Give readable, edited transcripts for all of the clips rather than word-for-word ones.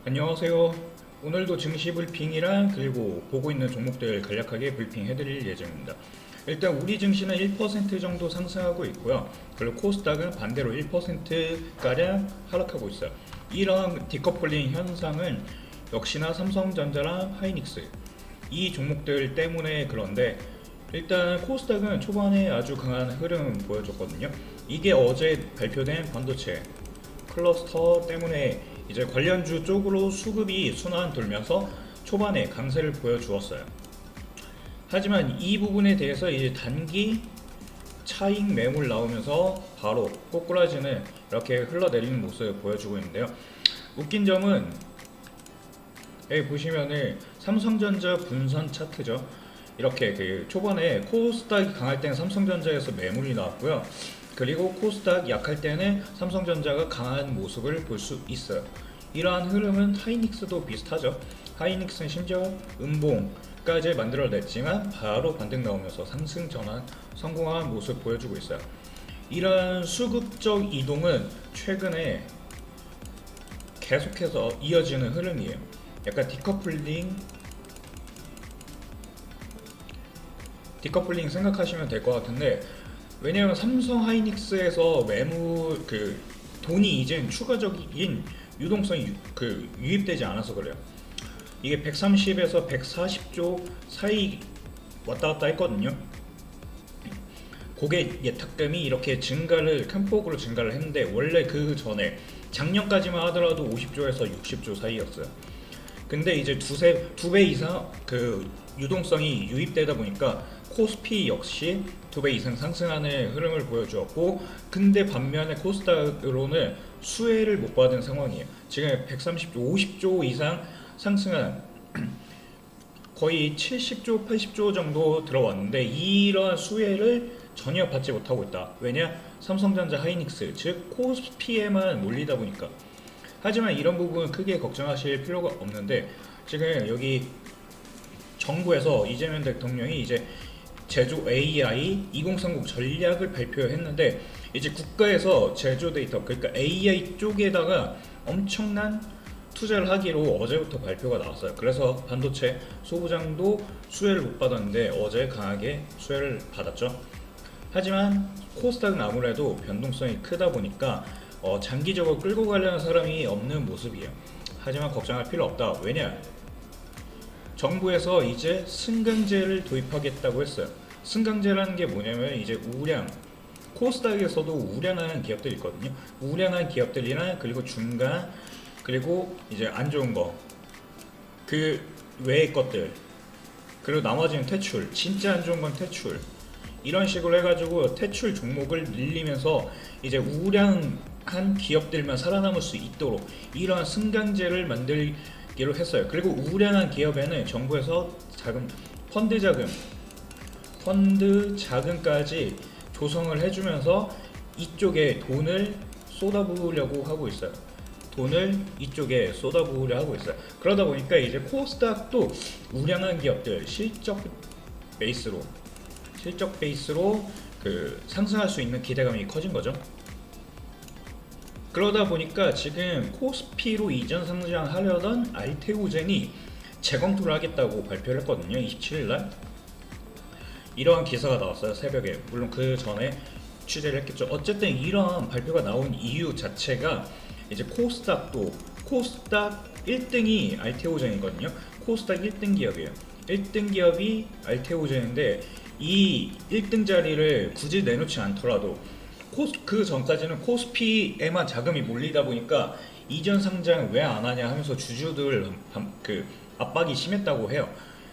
안녕하세요. 오늘도 증시 브리핑이랑 그리고 보고 있는 종목들 간략하게 브리핑 해드릴 예정입니다. 일단 우리 증시는 1% 정도 상승하고 있고요. 그리고 코스닥은 반대로 1%가량 하락하고 있어요. 이런 디커플링 현상은 역시나 삼성전자랑 하이닉스 이 종목들 때문에 그런데 일단 코스닥은 초반에 아주 강한 흐름 보여줬거든요. 이게 어제 발표된 반도체 클러스터 때문에 이제 관련주 쪽으로 수급이 순환 돌면서 초반에 강세를 보여주었어요. 하지만 이 부분에 대해서 이제 단기 차익 매물 나오면서 바로 꼬꾸라지는 이렇게 흘러내리는 모습을 보여주고 있는데요. 웃긴 점은 여기 보시면은 삼성전자 분선 차트죠. 이렇게 그 초반에 코스닥이 강할 때는 삼성전자에서 매물이 나왔고요. 그리고 코스닥 약할 때는 삼성전자가 강한 모습을 볼 수 있어요. 이러한 흐름은 하이닉스도 비슷하죠. 하이닉스는 심지어 음봉까지 만들어냈지만 바로 반등 나오면서 상승 전환 성공한 모습 보여주고 있어요. 이러한 수급적 이동은 최근에 계속해서 이어지는 흐름이에요. 약간 디커플링 생각하시면 될 것 같은데, 왜냐하면 삼성 하이닉스에서 매물 그 돈이 이젠 추가적인 유동성이 유입되지 않아서 그래요. 이게 130에서 140조 사이 왔다 갔다 했거든요. 고객 예탁금이 이렇게 큰 폭으로 증가를 했는데, 원래 그 전에 작년까지만 하더라도 50조에서 60조 사이였어요. 근데 이제 두 배 이상 그 유동성이 유입되다 보니까 코스피 역시 두 배 이상 상승하는 흐름을 보여주었고, 근데 반면에 코스닥으로는 수혜를 못 받은 상황이에요. 지금 130조, 50조 이상 상승한 거의 70조, 80조 정도 들어왔는데 이러한 수혜를 전혀 받지 못하고 있다. 왜냐? 삼성전자 하이닉스, 즉 코스피에만 몰리다 보니까. 하지만 이런 부분은 크게 걱정하실 필요가 없는데, 지금 여기 정부에서 이재명 대통령이 이제 제조 AI 2030 전략을 발표했는데, 이제 국가에서 제조 데이터, 그러니까 AI 쪽에다가 엄청난 투자를 하기로 어제부터 발표가 나왔어요. 그래서 반도체 소부장도 수혜를 못 받았는데 어제 강하게 수혜를 받았죠. 하지만 코스닥은 아무래도 변동성이 크다 보니까 장기적으로 끌고 가려는 사람이 없는 모습이에요. 하지만 걱정할 필요 없다. 왜냐? 정부에서 이제 승강제를 도입하겠다고 했어요. 승강제라는 게 뭐냐면 이제 코스닥에서도 우량한 기업들이 있거든요. 우량한 기업들이나 그리고 중간, 그리고 이제 안 좋은 거, 그 외의 것들, 그리고 나머지는 퇴출, 진짜 안 좋은 건 퇴출. 이런 식으로 해가지고 퇴출 종목을 늘리면서 이제 우량한 기업들만 살아남을 수 있도록 이러한 승강제를 만들기로 했어요. 그리고 우량한 기업에는 정부에서 펀드 자금까지 조성을 해주면서 이쪽에 돈을 쏟아부으려고 하고 있어요. 돈을 이쪽에 쏟아부으려 하고 있어요. 그러다 보니까 이제 코스닥도 우량한 기업들 실적 베이스로 상승할 수 있는 기대감이 커진 거죠. 그러다 보니까 지금 코스피로 이전 상장하려던 알테오젠이 재검토를 하겠다고 발표를 했거든요. 27일날 이러한 기사가 나왔어요. 새벽에. 물론 그 전에 취재를 했겠죠. 어쨌든 이러한 발표가 나온 이유 자체가 이제 코스닥 1등이 알테오젠이거든요. 코스닥 1등 기업이에요. 1등 기업이 알테오젠인데 이 1등 자리를 굳이 내놓지 않더라도 그 전까지는 코스피에만 자금이 몰리다 보니까 이전 상장 왜 안 하냐 하면서 주주들 압박이 심했다고 해요.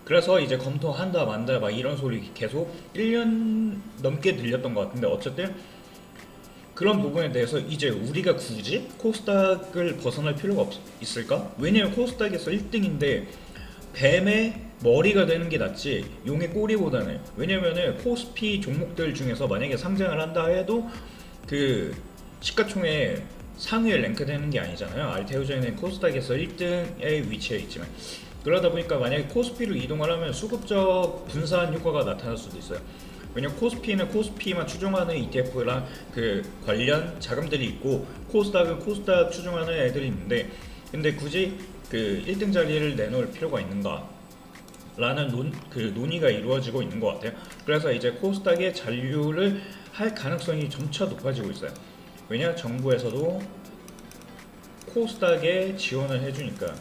그래서 이제 검토한다 만다 막 이런 소리 계속 1년 넘게 들렸던 것 같은데, 어쨌든 그런 부분에 대해서 이제 우리가 굳이 코스닥을 벗어날 필요가 있을까? 왜냐면 코스닥에서 1등인데 뱀의 머리가 되는 게 낫지 용의 꼬리보다는. 왜냐면은 코스피 종목들 중에서 만약에 상장을 한다 해도 그 시가총액 상위에 랭크되는 게 아니잖아요. 알테오젠은 코스닥에서 1등에 위치해 있지만, 그러다 보니까 만약에 코스피로 이동을 하면 수급적 분산 효과가 나타날 수도 있어요. 왜냐면 코스피는 코스피만 추종하는 ETF랑 그 관련 자금들이 있고, 코스닥은 코스닥 추종하는 애들이 있는데, 근데 굳이 그 1등 자리를 내놓을 필요가 있는가? 라는 논의가 이루어지고 있는 것 같아요. 그래서 이제 코스닥의 잔류를 할 가능성이 점차 높아지고 있어요. 왜냐? 정부에서도 코스닥에 지원을 해주니까.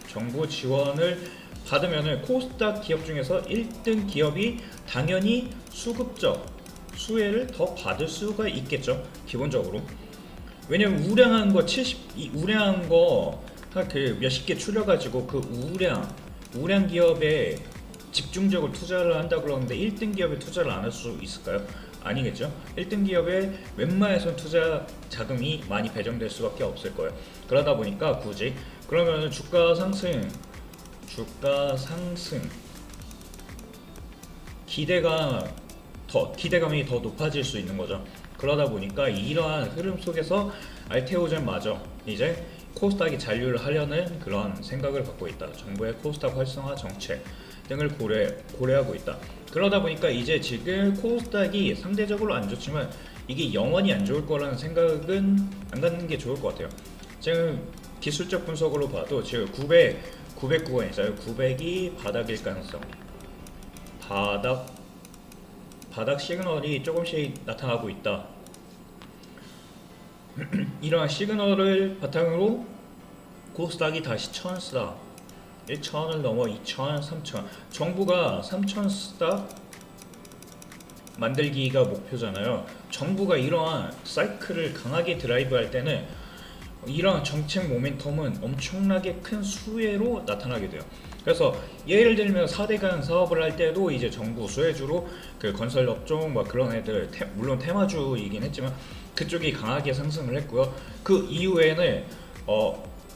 정부 지원을 받으면은 코스닥 기업 중에서 1등 기업이 당연히 수급적 수혜를 더 받을 수가 있겠죠. 기본적으로. 왜냐면 우량한 거 우량한 거 한 그 몇십 개 추려가지고 그 우량 기업에 집중적으로 투자를 한다 그러는데 1등 기업에 투자를 안 할 수 있을까요? 아니겠죠. 1등 기업에 웬만해선 투자 자금이 많이 배정될 수밖에 없을 거예요. 그러다 보니까 굳이 그러면 주가 상승 기대감이 더 높아질 수 있는 거죠. 그러다 보니까 이러한 흐름 속에서 알테오젠마저 이제 코스닥이 잔류를 하려는 그런 생각을 갖고 있다. 정부의 코스닥 활성화 정책 등을 고려하고 있다. 그러다 보니까 이제 지금 코스닥이 상대적으로 안 좋지만 이게 영원히 안 좋을 거라는 생각은 안 갖는 게 좋을 것 같아요. 지금 기술적 분석으로 봐도 지금 900 구간이잖아요. 900이 바닥일 가능성. 바닥 시그널이 조금씩 나타나고 있다. 이러한 시그널을 바탕으로 코스닥이 다시 1000 쓰다 1000을 넘어 2000, 3000 정부가 3000 쓰다 만들기가 목표잖아요. 정부가 이러한 사이클을 강하게 드라이브할 때는 이러한 정책 모멘텀은 엄청나게 큰 수혜로 나타나게 돼요. 그래서 예를 들면 4대강 사업을 할 때도 이제 정부 수혜주로 그 건설업종 뭐 그런 애들 물론 테마주이긴 했지만 그쪽이 강하게 상승을 했고요. 그 이후에는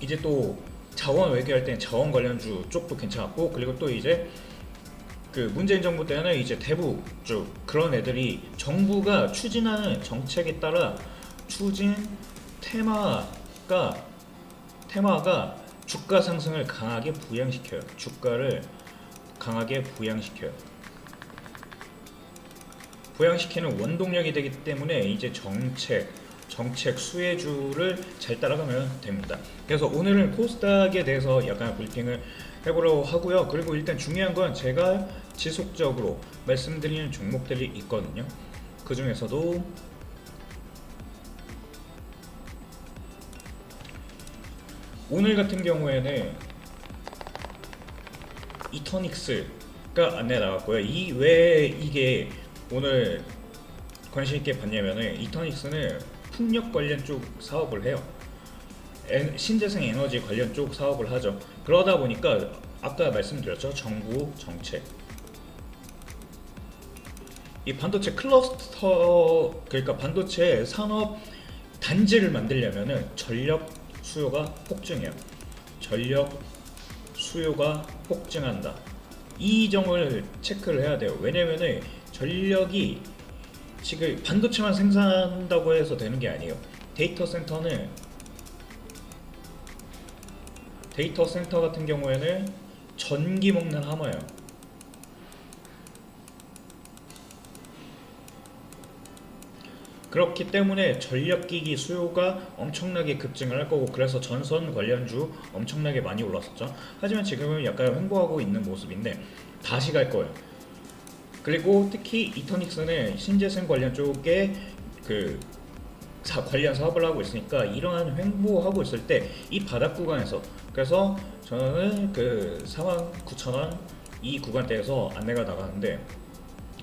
이제 또 자원 외교할 때는 자원 관련주 쪽도 괜찮았고, 그리고 또 이제 그 문재인 정부 때는 이제 대북 쪽 그런 애들이 정부가 추진하는 정책에 따라 추진 테마가 주가 상승을 강하게 부양시켜요. 주가를 강하게 부양시키는 원동력이 되기 때문에 이제 정책 수혜주를 잘 따라가면 됩니다. 그래서 오늘은 코스닥에 대해서 약간 브리핑을 해보려고 하고요. 그리고 일단 중요한 건 제가 지속적으로 말씀드리는 종목들이 있거든요. 그 중에서도 오늘 같은 경우에는 이터닉스가 안내 나왔고요. 이 왜 이게 오늘 관심 있게 봤냐면은 이터닉스는 풍력 관련 쪽 사업을 해요. 신재생 에너지 관련 쪽 사업을 하죠. 그러다 보니까 아까 말씀드렸죠. 정부 정책. 이 반도체 클러스터, 그러니까 반도체 산업 단지를 만들려면은 전력 수요가 폭증해요. 전력 수요가 폭증한다. 이 점을 체크를 해야 돼요. 왜냐면은 전력이 지금 반도체만 생산한다고 해서 되는 게 아니에요. 데이터 센터 같은 경우에는 전기 먹는 하마예요. 그렇기 때문에 전력기기 수요가 엄청나게 급증을 할 거고, 그래서 전선 관련주 엄청나게 많이 올랐었죠. 하지만 지금은 약간 횡보하고 있는 모습인데 다시 갈 거예요. 그리고 특히 이터닉스는 신재생 관련 쪽에 그 관련 사업을 하고 있으니까 이러한 횡보하고 있을 때 이 바닥 구간에서, 그래서 저는 그 49,000원 이 구간대에서 안내가 나가는데,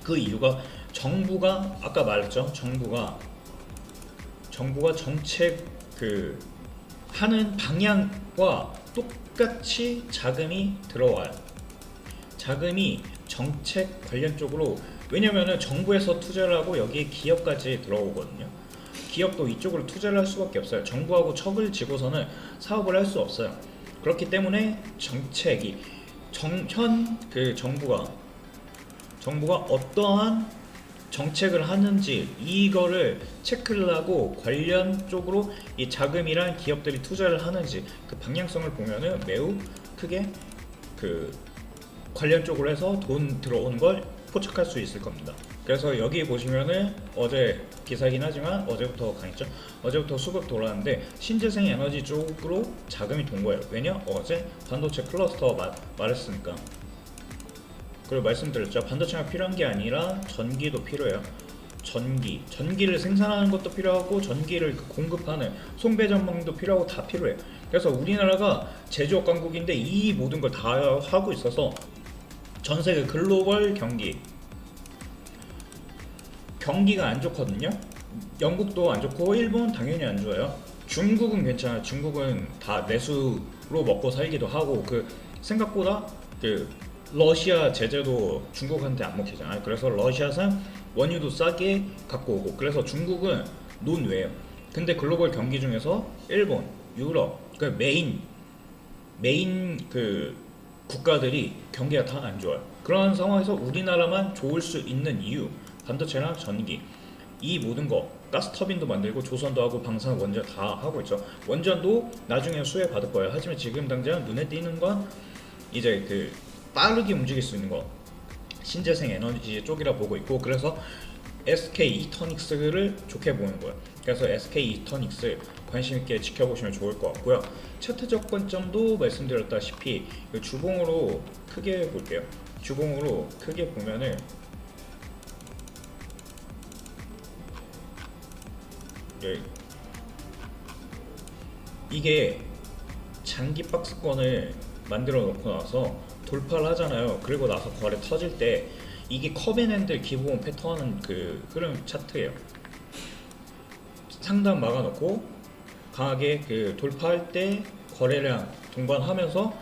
그 이유가 정부가 아까 말했죠. 정부가 정책 그 하는 방향과 똑같이 자금이 들어와요. 자금이 정책 관련 쪽으로, 왜냐면은 정부에서 투자를 하고 여기에 기업까지 들어오거든요. 기업도 이쪽으로 투자를 할 수밖에 없어요. 정부하고 척을 지고서는 사업을 할 수 없어요. 그렇기 때문에 정책이 정부가 어떠한 정책을 하는지 이거를 체크를 하고 관련 쪽으로 이 자금이란 기업들이 투자를 하는지 그 방향성을 보면은 매우 크게 그 관련 쪽으로 해서 돈 들어오는 걸 포착할 수 있을 겁니다. 그래서 여기 보시면은 어제 기사이긴 하지만 어제부터 강했죠. 어제부터 수급 돌아왔는데 신재생 에너지 쪽으로 자금이 돈 거예요. 왜냐? 어제 반도체 클러스터 말했으니까. 그리고 말씀드렸죠. 반도체가 필요한 게 아니라 전기도 필요해요. 전기를 생산하는 것도 필요하고 전기를 공급하는 송배 전망도 필요하고 다 필요해. 그래서 우리나라가 제조업 강국인데 이 모든 걸 다 하고 있어서 전 세계 글로벌 경기가 안 좋거든요. 영국도 안 좋고 일본 당연히 안 좋아요. 중국은 괜찮아요. 중국은 다 내수로 먹고 살기도 하고 그 생각보다 그 러시아 제재도 중국한테 안 먹히잖아요. 그래서 러시아산 원유도 싸게 갖고 오고 그래서 중국은 논외예요. 근데 글로벌 경기 중에서 일본, 유럽 그 메인 그 국가들이 경기가 다 안 좋아요. 그런 상황에서 우리나라만 좋을 수 있는 이유 반도체랑 전기 이 모든 거 가스 터빈도 만들고 조선도 하고 방산 원전 다 하고 있죠. 원전도 나중에 수혜 받을 거예요. 하지만 지금 당장 눈에 띄는 건 이제 그 빠르게 움직일 수 있는 거 신재생 에너지 쪽이라 보고 있고 그래서 SK 이터닉스를 좋게 보는 거예요. 그래서 SK 이터닉스 관심 있게 지켜보시면 좋을 것 같고요. 차트적 관점도 말씀드렸다시피 주봉으로 크게 볼게요. 주봉으로 크게 보면은 이게 장기 박스권을 만들어 놓고 나서 돌파를 하잖아요. 그리고 나서 거래 터질 때 이게 컵앤핸들 기본 패턴 그 흐름 차트예요. 상단 막아놓고 강하게 그 돌파할 때 거래량 동반하면서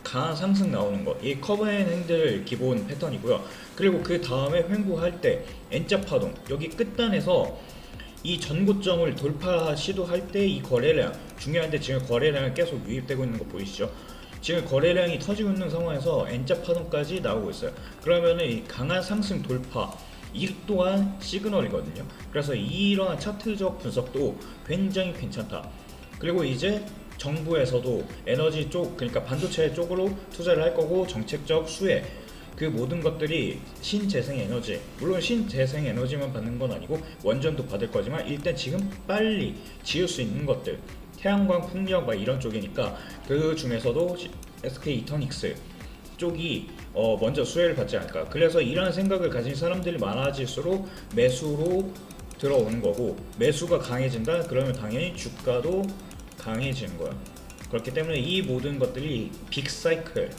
강한 상승 나오는 거. 이 컵앤핸들 기본 패턴이고요. 그리고 그 다음에 횡보할 때 N자 파동 여기 끝단에서 이 전고점을 돌파 시도할 때 이 거래량 중요한데 지금 거래량이 계속 유입되고 있는 거 보이시죠? 지금 거래량이 터지고 있는 상황에서 N자 파동까지 나오고 있어요. 그러면은 이 강한 상승 돌파 이 또한 시그널이거든요. 그래서 이러한 차트적 분석도 굉장히 괜찮다. 그리고 이제 정부에서도 에너지 쪽 그러니까 반도체 쪽으로 투자를 할 거고 정책적 수혜 그 모든 것들이 신재생 에너지 물론 신재생 에너지만 받는 건 아니고 원전도 받을 거지만 일단 지금 빨리 지을 수 있는 것들 태양광 풍력 막 이런 쪽이니까 그 중에서도 SK 이터닉스 쪽이 먼저 수혜를 받지 않을까. 그래서 이런 생각을 가진 사람들이 많아질수록 매수로 들어오는 거고 매수가 강해진다 그러면 당연히 주가도 강해지는 거야. 그렇기 때문에 이 모든 것들이 빅사이클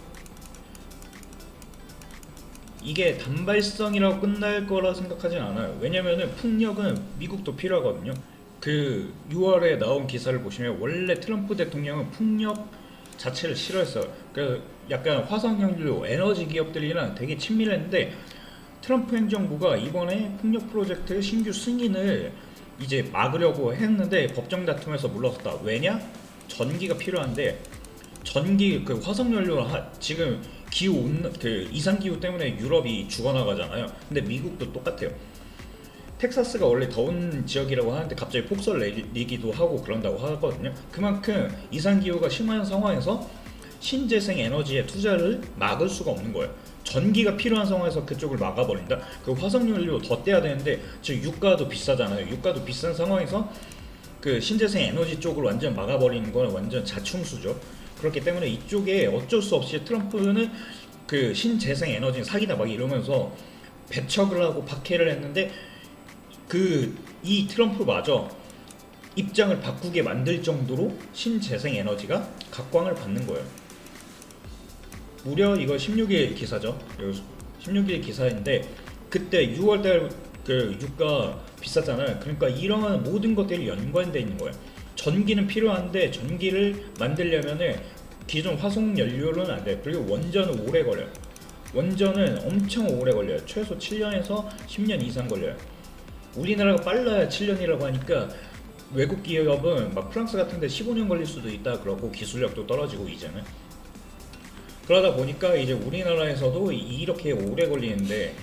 이게 단발성이라고 끝날 거라 생각하진 않아요. 왜냐면은 풍력은 미국도 필요하거든요. 그 6월에 나온 기사를 보시면 원래 트럼프 대통령은 풍력 자체를 싫어했어요. 그래서 약간 화석연료 에너지 기업들이랑 되게 친밀했는데 트럼프 행정부가 이번에 풍력 프로젝트 신규 승인을 이제 막으려고 했는데 법정 다툼에서 물러섰다. 왜냐? 전기가 필요한데 전기 그 화석연료 지금 기후 그 이상 기후 때문에 유럽이 죽어나가잖아요. 근데 미국도 똑같아요. 텍사스가 원래 더운 지역이라고 하는데 갑자기 폭설 내리기도 하고 그런다고 하거든요. 그만큼 이상 기후가 심한 상황에서 신재생 에너지에 투자를 막을 수가 없는 거예요. 전기가 필요한 상황에서 그쪽을 막아버린다. 그 화석연료 더 떼야 되는데 지금 유가도 비싸잖아요. 유가도 비싼 상황에서 그 신재생 에너지 쪽을 완전 막아버리는 건 완전 자충수죠. 그렇기 때문에 이쪽에 어쩔 수 없이 트럼프는 그 신재생 에너지 사기다 막 이러면서 배척을 하고 박해를 했는데 이 트럼프마저 입장을 바꾸게 만들 정도로 신재생 에너지가 각광을 받는 거예요. 무려 이거 16일 기사죠. 16일 기사인데 그때 6월달 그 유가 비쌌잖아요. 그러니까 이러한 모든 것들이 연관되어 있는 거예요. 전기는 필요한데 전기를 만들려면은 기존 화석 연료로는 안 돼요. 그리고 원전은 오래 걸려요. 원전은 엄청 오래 걸려요. 최소 7년에서 10년 이상 걸려요. 우리나라가 빨라야 7년이라고 하니까 외국 기업은 막 프랑스 같은 데 15년 걸릴 수도 있다 그러고 기술력도 떨어지고 이제는 그러다 보니까 이제 우리나라에서도 이렇게 오래 걸리는데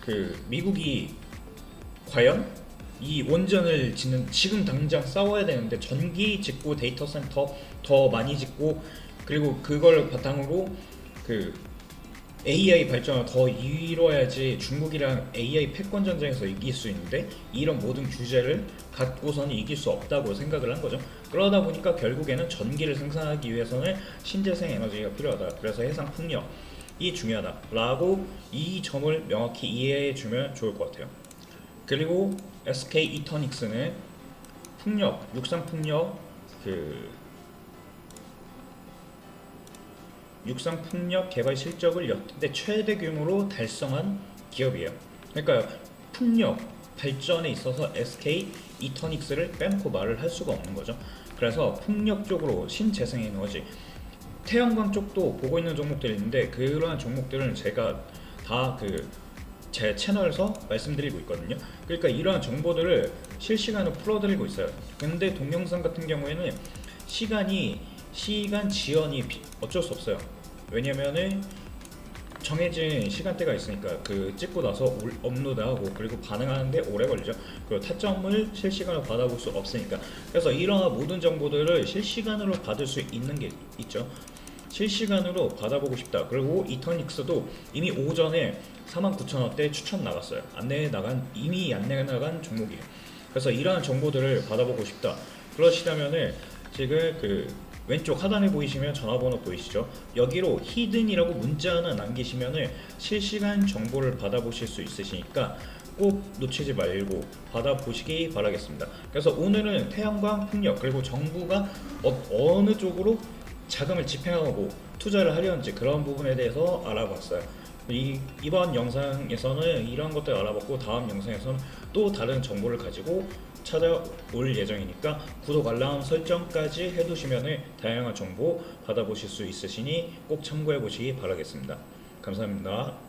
그 미국이 과연 이 원전을 짓는 지금 당장 싸워야 되는데 전기 짓고 데이터 센터 더 많이 짓고 그리고 그걸 바탕으로 그 AI 발전을 더 이뤄야지 중국이랑 AI 패권 전쟁에서 이길 수 있는데 이런 모든 규제를 갖고서는 이길 수 없다고 생각을 한 거죠. 그러다 보니까 결국에는 전기를 생산하기 위해서는 신재생 에너지가 필요하다. 그래서 해상 풍력이 중요하다라고 이 점을 명확히 이해해 주면 좋을 것 같아요. 그리고 SK 이터닉스는 풍력, 육상 풍력 그 육상 풍력 개발 실적을 역대 최대 규모로 달성한 기업이에요. 그러니까 풍력 발전에 있어서 SK 이터닉스를 빼놓고 말을 할 수가 없는 거죠. 그래서 풍력 쪽으로 신재생에너지, 태양광 쪽도 보고 있는 종목들이 있는데 그러한 종목들은 제가 다 제 채널에서 말씀드리고 있거든요. 그러니까 이러한 정보들을 실시간으로 풀어드리고 있어요. 근데 동영상 같은 경우에는 시간 지연이 어쩔 수 없어요. 왜냐면은 정해진 시간대가 있으니까 찍고 나서 업로드하고 그리고 반응하는데 오래 걸리죠. 그리고 타점을 실시간으로 받아볼 수 없으니까. 그래서 이러한 모든 정보들을 실시간으로 받을 수 있는 게 있죠. 실시간으로 받아보고 싶다. 그리고 이터닉스도 이미 오전에 49,000원대 추천 나갔어요. 이미 안내 나간 종목이에요. 그래서 이러한 정보들을 받아보고 싶다. 그러시다면은 지금 왼쪽 하단에 보이시면 전화번호 보이시죠? 여기로 히든이라고 문자 하나 남기시면은 실시간 정보를 받아보실 수 있으시니까 꼭 놓치지 말고 받아보시기 바라겠습니다. 그래서 오늘은 태양광, 풍력, 그리고 정부가 어느 쪽으로 자금을 집행하고 투자를 하려는지 그런 부분에 대해서 알아봤어요. 이번 영상에서는 이런 것들 알아봤고 다음 영상에서는 또 다른 정보를 가지고 찾아올 예정이니까 구독, 알람 설정까지 해두시면 다양한 정보 받아보실 수 있으시니 꼭 참고해 보시기 바라겠습니다. 감사합니다.